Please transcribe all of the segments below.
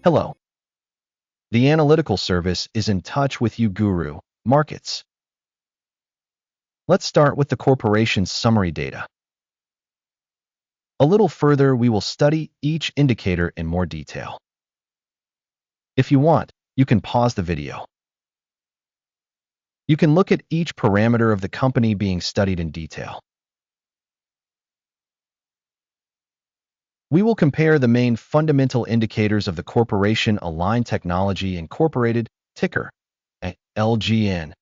Hello. The analytical service is in touch with you, Guru.Markets. Let's start with the corporation's summary data. A little further, we will study each indicator in more detail. If you want, you can pause the video. You can look at each parameter of the company being studied in detail. We will compare the main fundamental indicators of the corporation Align Technology Incorporated, ticker ALGN.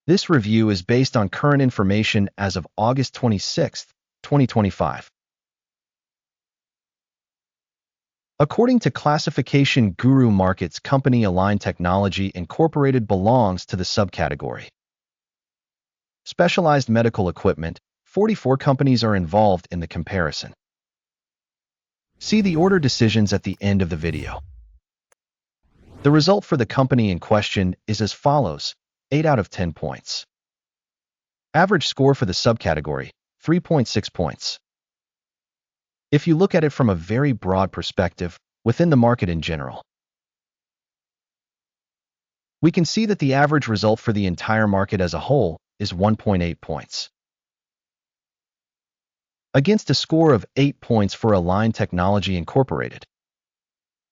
This review is based on current information as of August 26, 2025. According to classification Guru.Markets, company Align Technology Incorporated belongs to the subcategory Specialized Medical Equipment. 44 companies are involved in the comparison. See the order decisions at the end of the video. The result for the company in question is as follows: 8 out of 10 points. Average score for the subcategory, 3.6 points. If you look at it from a very broad perspective, within the market in general, we can see that the average result for the entire market as a whole is 1.8 points. Against a score of 8 points for Align Technology Incorporated.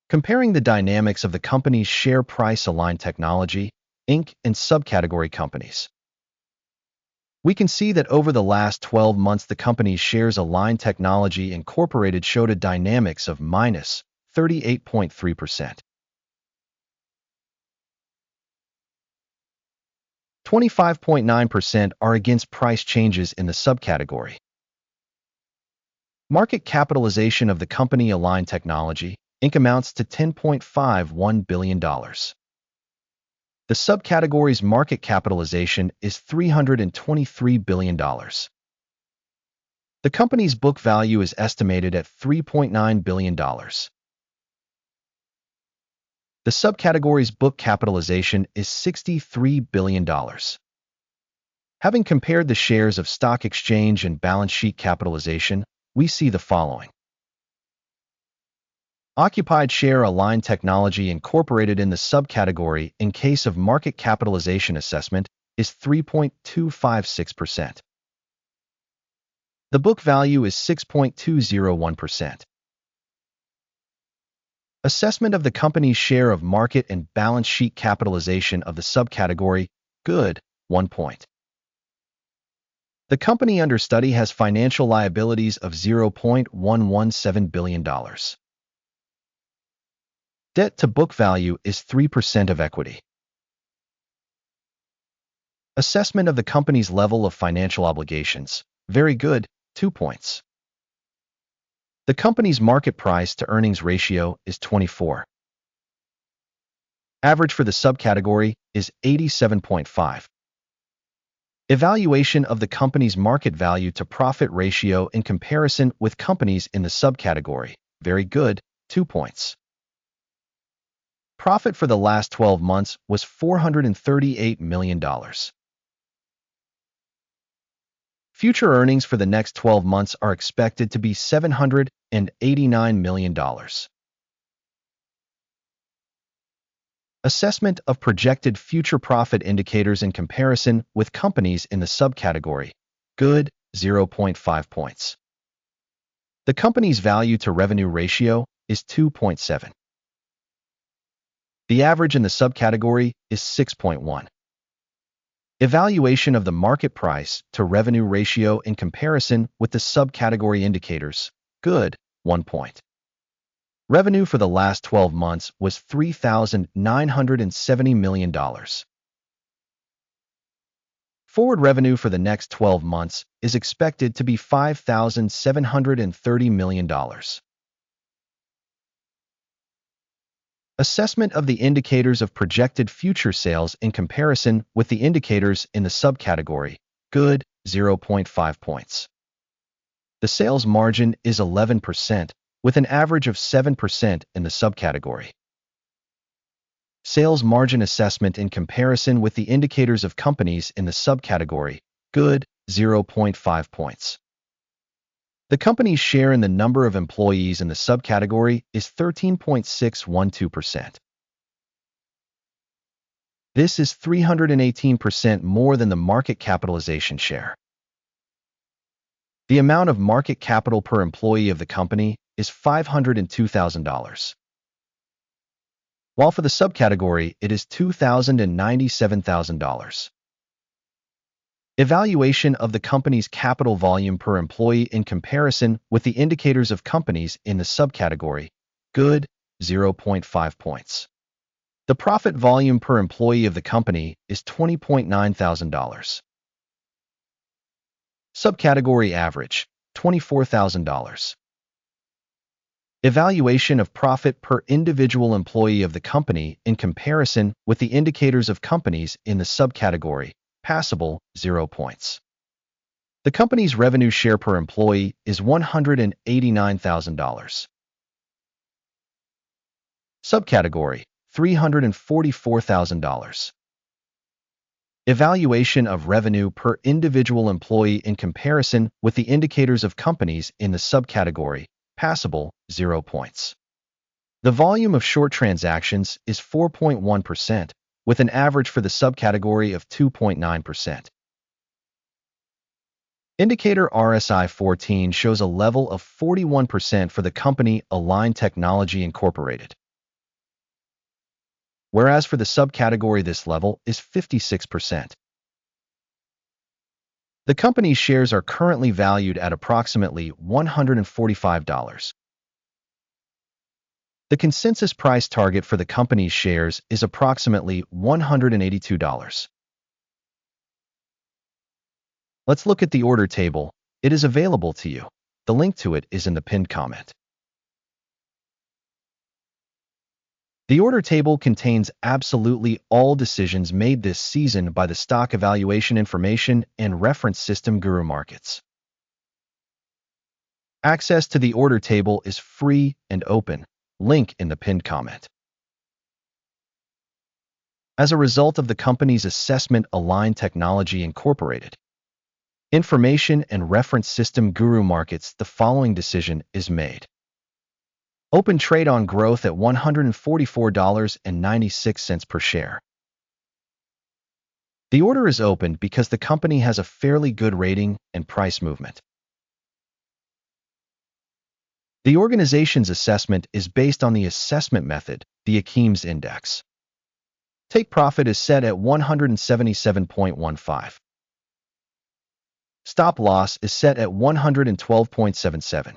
Comparing the dynamics of the company's share price Align Technology, Inc. and subcategory companies, we can see that over the last 12 months the company's shares Align Technology Incorporated showed a dynamics of minus 38.3%. 25.9% are against price changes in the subcategory. Market capitalization of the company Align Technology, Inc. amounts to $10.51 billion. The subcategory's market capitalization is $323 billion. The company's book value is estimated at $3.9 billion. The subcategory's book capitalization is $63 billion. Having compared the shares of stock exchange and balance sheet capitalization, we see the following. Occupied share Align Technology Incorporated in the subcategory in case of market capitalization assessment is 3.256%. The book value is 6.201%. Assessment of the company's share of market and balance sheet capitalization of the subcategory, good, 1 point. The company under study has financial liabilities of $0.117 billion. Debt to book value is 3% of equity. Assessment of the company's level of financial obligations, very good, 2 points. The company's market price to earnings ratio is 24. Average for the subcategory is 87.5. Evaluation of the company's market value to profit ratio in comparison with companies in the subcategory, very good, 2 points. Profit for the last 12 months was $438 million. Future earnings for the next 12 months are expected to be $789 million. Assessment of projected future profit indicators in comparison with companies in the subcategory, good, 0.5 points. The company's value to revenue ratio is 2.7. The average in the subcategory is 6.1. Evaluation of the market price to revenue ratio in comparison with the subcategory indicators, good, 1 point. Revenue for the last 12 months was $3,970 million. Forward revenue for the next 12 months is expected to be $5,730 million. Assessment of the indicators of projected future sales in comparison with the indicators in the subcategory, good, 0.5 points. The sales margin is 11%, with an average of 7% in the subcategory. Sales margin assessment in comparison with the indicators of companies in the subcategory, good, 0.5 points. The company's share in the number of employees in the subcategory is 13.612%. This is 318% more than the market capitalization share. The amount of market capital per employee of the company is $502,000. While for the subcategory, it is $2,097,000. Evaluation of the company's capital volume per employee in comparison with the indicators of companies in the subcategory, good, 0.5 points. The profit volume per employee of the company is $20,900. Subcategory average, $24,000. Evaluation of profit per individual employee of the company in comparison with the indicators of companies in the subcategory, passable, 0 points. The company's revenue share per employee is $189,000. Subcategory, $344,000. Evaluation of revenue per individual employee in comparison with the indicators of companies in the subcategory, passable, 0 points. The volume of short transactions is 4.1%, with an average for the subcategory of 2.9%. Indicator RSI 14 shows a level of 41% for the company ALGN Technology Incorporated, whereas for the subcategory this level is 56%. The company's shares are currently valued at approximately $145. The consensus price target for the company's shares is approximately $182. Let's look at the order table. It is available to you. The link to it is in the pinned comment. The order table contains absolutely all decisions made this season by the stock evaluation information and reference System.GURU.Markets. Access to the order table is free and open. Link in the pinned comment. As a result of the company's assessment ALGN Technology Incorporated, information and reference System.GURU.Markets, the following decision is made. Open trade on growth at $144.96 per share. The order is opened because the company has a fairly good rating and price movement. The organization's assessment is based on the assessment method, the ALGN index. Take profit is set at 177.15. Stop loss is set at 112.77.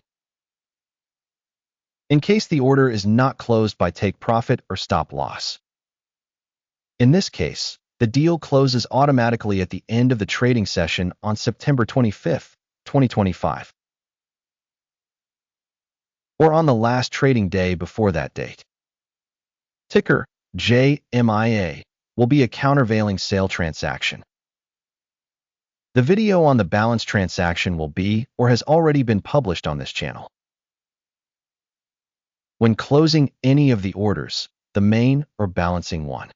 In case the order is not closed by take profit or stop loss. In this case, the deal closes automatically at the end of the trading session on September 25, 2025. Or on the last trading day before that date. Ticker, JMIA, will be a countervailing sale transaction. The video on the balance transaction will be or has already been published on this channel. When closing any of the orders, the main or balancing one,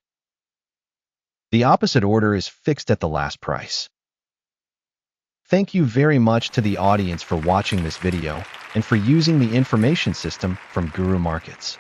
the opposite order is fixed at the last price. Thank you very much to the audience for watching this video and for using the information system from Guru Markets.